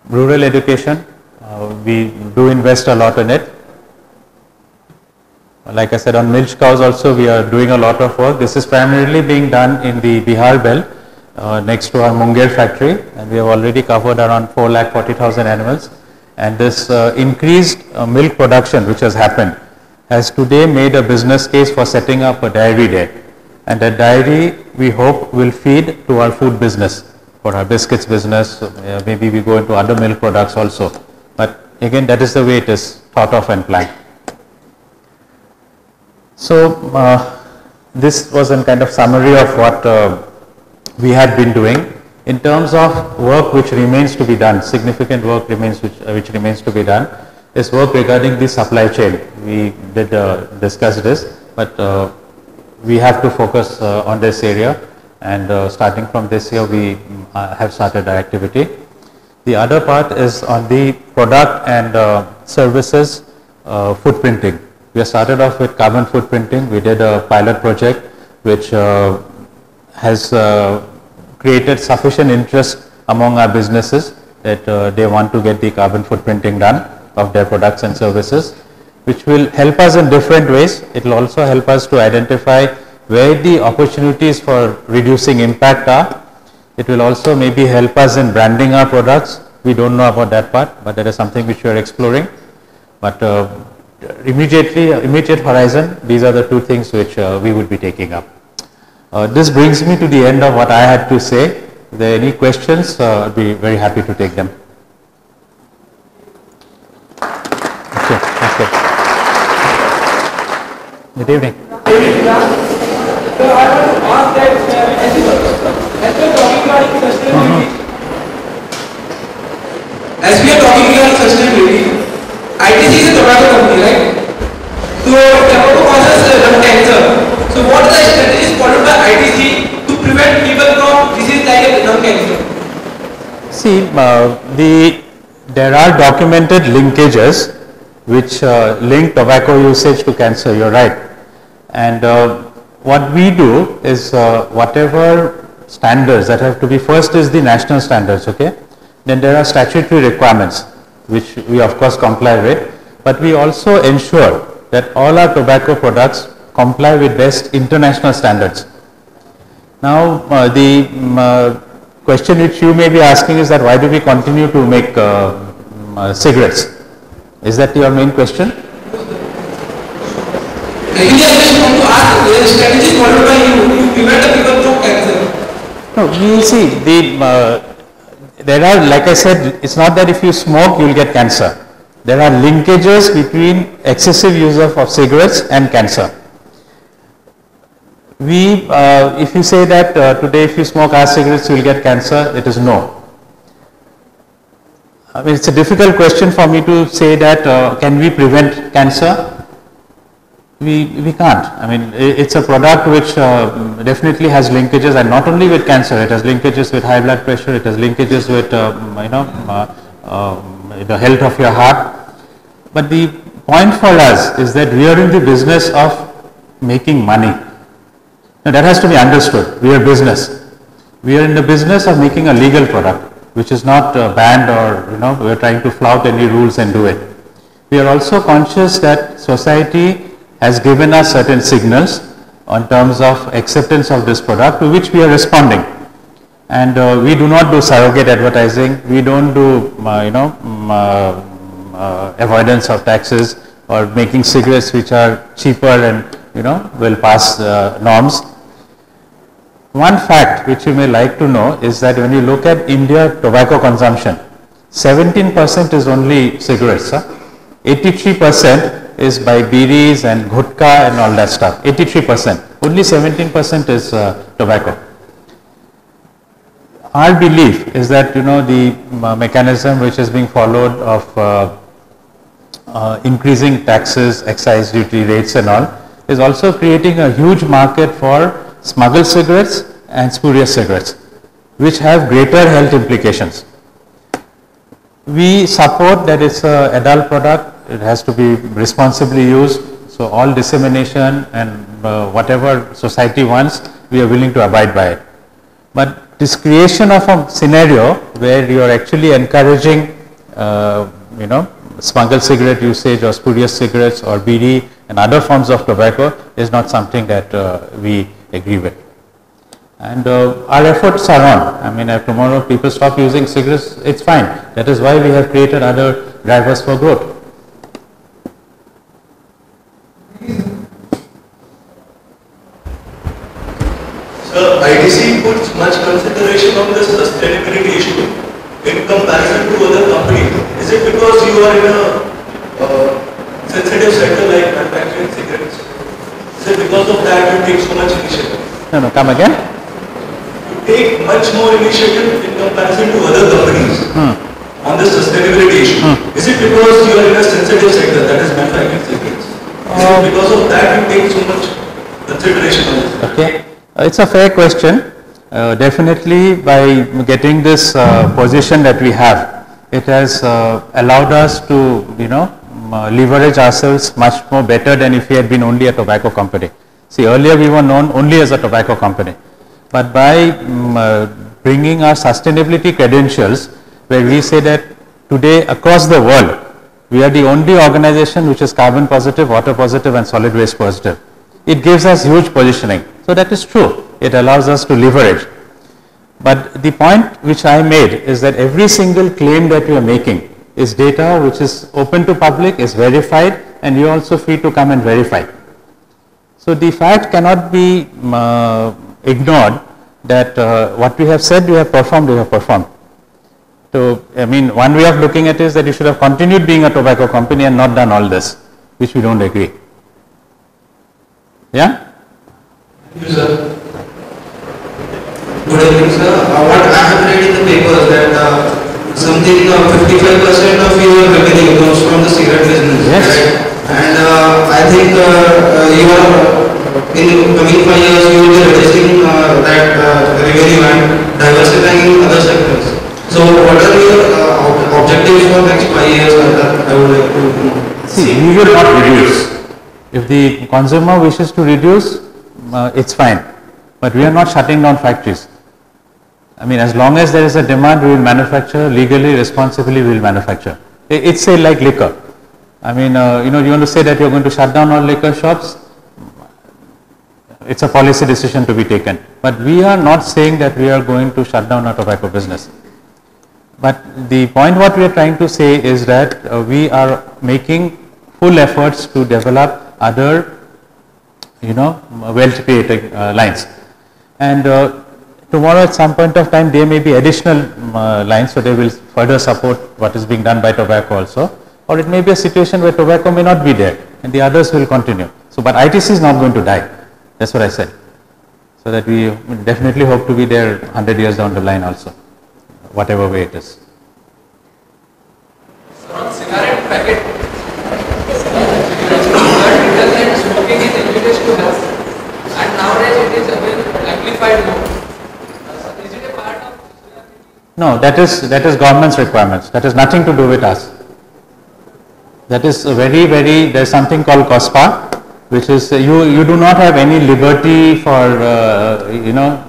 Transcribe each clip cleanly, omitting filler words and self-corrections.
Rural education, we do invest a lot in it. Like I said, on milch cows also we are doing a lot of work. This is primarily being done in the Bihar belt next to our Munger factory, and we have already covered around 4,40,000 animals. And this increased milk production which has happened has today made a business case for setting up a dairy there. And that dairy we hope will feed to our food business, for our biscuits business, maybe we go into other milk products also. But again, that is the way it is thought of and planned. So this was a kind of summary of what we had been doing. In terms of work which remains to be done, significant work remains which remains to be done, is work regarding the supply chain. We did discuss this, but we have to focus on this area, and starting from this year we have started our activity. The other part is on the product and services footprinting. We have started off with carbon footprinting. We did a pilot project which has created sufficient interest among our businesses that they want to get the carbon footprinting done of their products and services, which will help us in different ways. It will also help us to identify where the opportunities for reducing impact are. It will also maybe help us in branding our products. We don't know about that part, but that is something which we are exploring. But immediate horizon, these are the two things which we would be taking up. This brings me to the end of what I had to say. If there are any questions, I'll be very happy to take them. Okay, that's it. Good evening. So I want to ask that as we are talking about sustainability, ITC is a tobacco company, right? So tobacco causes lung cancer. So what are the strategies followed by ITC to prevent people from disease like lung cancer? See, there are documented linkages which link tobacco usage to cancer, you're right. And what we do is whatever standards that have to be, first is the national standards, okay? Then there are statutory requirements which we of course comply with, but we also ensure that all our tobacco products comply with best international standards. Now the question which you may be asking is that why do we continue to make cigarettes? Is that your main question? I just want to ask the strategies followed by you to prevent the people from cancer. No, you see, there are, like I said, it's not that if you smoke you will get cancer. There are linkages between excessive use of cigarettes and cancer. If you say that today if you smoke our cigarettes you will get cancer, it is no. I mean, it's a difficult question for me to say that can we prevent cancer? We can't. I mean, it's a product which definitely has linkages, and not only with cancer, it has linkages with high blood pressure, it has linkages with the health of your heart. But the point for us is that we are in the business of making money. Now that has to be understood. We are business. We are in the business of making a legal product, which is not banned or we are trying to flout any rules and do it. We are also conscious that society has given us certain signals on terms of acceptance of this product, to which we are responding. And we do not do surrogate advertising. We don't do avoidance of taxes or making cigarettes which are cheaper and will pass norms. One fact which you may like to know is that when you look at India tobacco consumption, 17% is only cigarettes. 83% is by biris and gutka and all that stuff. 83%. Only 17% is tobacco. Our belief is that the mechanism which is being followed of increasing taxes, excise duty rates and all, is also creating a huge market for smuggled cigarettes and spurious cigarettes, which have greater health implications. We support that it's an adult product. It has to be responsibly used. So all dissemination and whatever society wants, we are willing to abide by it. But this creation of a scenario where you are actually encouraging you know, smuggled cigarette usage or spurious cigarettes or bidi and other forms of tobacco is not something that we agree with. And our efforts are on. I mean, if tomorrow people stop using cigarettes, it's fine. That is why we have created other drivers for growth. So ITC puts much consideration on the sustainability issue in comparison to other companies. Is it because you are in a sensitive sector like manufacturing cigarettes? Is it because of that you take so much initiative? No, come again. Take much more initiative in comparison to other companies on the sustainability issue. Is it because you are in a sensitive sector, that is manufacturing cigarettes? Is it because of that you take so much consideration on this? Okay, it's a fair question. Definitely by getting this position that we have, it has allowed us to, you know, leverage ourselves much more better than if we had been only a tobacco company. See, earlier we were known only as a tobacco company. But by bringing our sustainability credentials, where we say that today across the world, we are the only organization which is carbon positive, water positive and solid waste positive. It gives us huge positioning. So that is true. It allows us to leverage. But the point which I made is that every single claim that we are making is data which is open to public, is verified, and you are also free to come and verify. So the fact cannot be ignored that what we have said we have performed, we have performed. So, I mean, one way of looking at it is that you should have continued being a tobacco company and not done all this, which we don't agree. Yeah? Thank you, sir. Good evening, sir. What I have read in the papers that something 55% of your revenue comes from the cigarette business. Yes. Right? And I think you are in coming 5 years you will be reducing that revenue and diversifying in other sectors. So what are your objectives for next 5 years? I would like to know. See, we will not reduce. If the consumer wishes to reduce, it's fine. But we are not shutting down factories. I mean, as long as there is a demand, we will manufacture legally, responsibly. We will manufacture. It's say like liquor. I mean, you know, you want to say that you are going to shut down all liquor shops. It's a policy decision to be taken. But we are not saying that we are going to shut down our tobacco business. But the point what we are trying to say is that we are making full efforts to develop other, you know, wealth creating lines. And tomorrow at some point of time there may be additional lines, so they will further support what is being done by tobacco also. Or it may be a situation where tobacco may not be there and the others will continue. So, but ITC is not going to die. That's what I said. So that we definitely hope to be there 100 years down the line also, whatever way it is. So on cigarette packet, detergent smoking is introduced to health, and nowadays it is amplified more. Is it a part of? No, that is government's requirements. That has nothing to do with us. That is there is something called COSPA, which is you do not have any liberty for you know,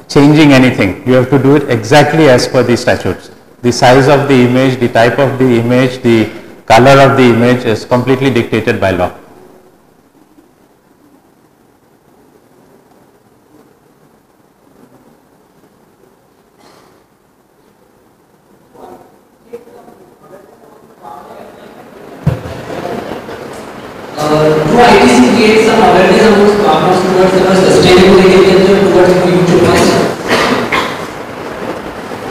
changing anything. You have to do it exactly as per the statutes. The size of the image, the type of the image, the color of the image is completely dictated by law. Do ITC create some awareness amongst farmers towards the sustainable agriculture, towards the future plans?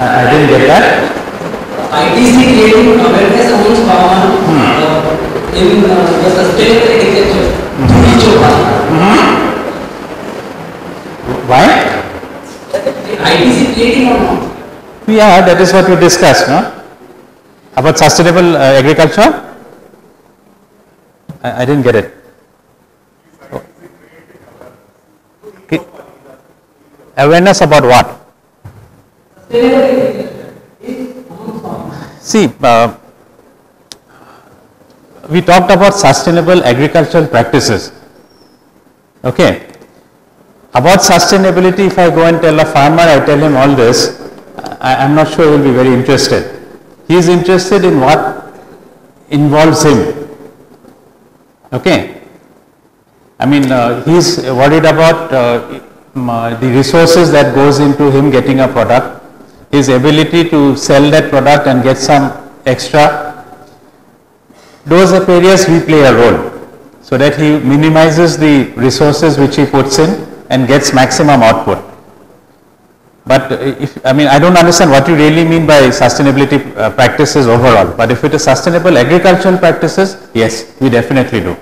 I didn't get that. ITC creating awareness amongst farmers in the sustainable agriculture to future plans. Why? ITC creating or not? Yeah, that is what we discussed, no? About sustainable agriculture? I didn't get it. Okay. Awareness about what? Sustainable agriculture is amongst farmers. See, we talked about sustainable agricultural practices. Okay. About sustainability, if I go and tell a farmer, I tell him all this, I am not sure he will be very interested. He is interested in what involves him. Okay. I mean, he is worried about the resources that goes into him getting a product, his ability to sell that product and get some extra. Those are areas we play a role, so that he minimizes the resources which he puts in and gets maximum output. But I don't understand what you really mean by sustainability practices overall. But if it is sustainable agricultural practices, yes, we definitely do.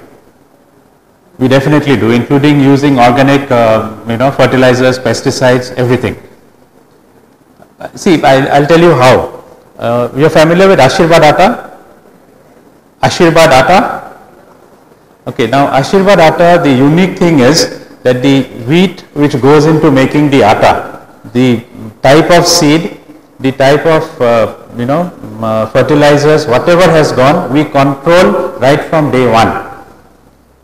We definitely do, including using organic, fertilizers, pesticides, everything. See, I'll tell you how. You are familiar with Ashirvad Atta? Ashirvad Atta? Okay, now Ashirvad Atta, the unique thing is that the wheat which goes into making the atta, the type of seed, the type of fertilizers, whatever has gone, we control right from day one.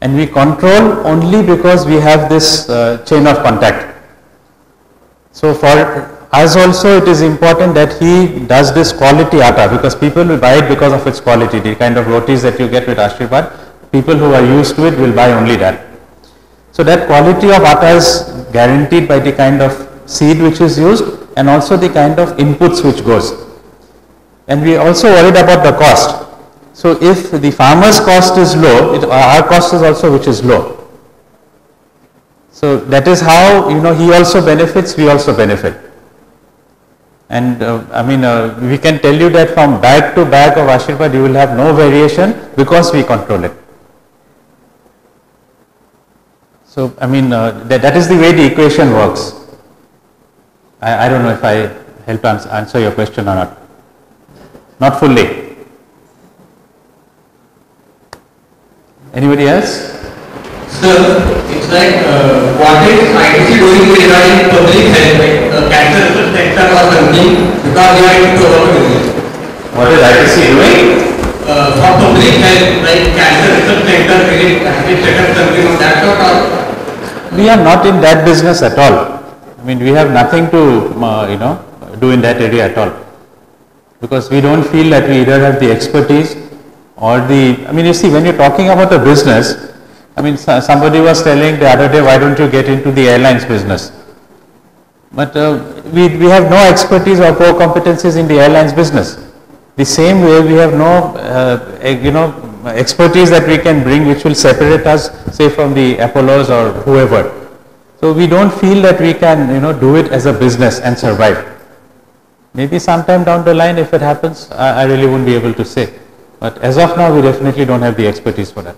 And we control only because we have this chain of contact. So for us also it is important that he does this quality atta, because people will buy it because of its quality. The kind of rotis that you get with Ashirvad, people who are used to it will buy only that. So that quality of atta is guaranteed by the kind of seed which is used and also the kind of inputs which goes. And we also worried about the cost. So if the farmer's cost is low, our cost is also which is low. So that is how he also benefits, we also benefit. And we can tell you that from bag to bag of Ashirvad you will have no variation because we control it. So that is the way the equation works. I don't know if I helped answer your question or not. Not fully. Anybody else? Sir, it's like what is ITC doing regarding public health, like cancer research center or something, because we are into our business. What is ITC doing? For public health, like cancer research center, we set up something of that sort of. We are not in that business at all. We have nothing to do in that area at all, because we don't feel that we either have the expertise or you see, when you're talking about a business, somebody was telling the other day, why don't you get into the airlines business? But we have no expertise or core competencies in the airlines business. The same way we have no expertise that we can bring which will separate us, say, from the Apollos or whoever. So we don't feel that we can do it as a business and survive. Maybe sometime down the line if it happens, I really won't be able to say. But as of now we definitely don't have the expertise for that.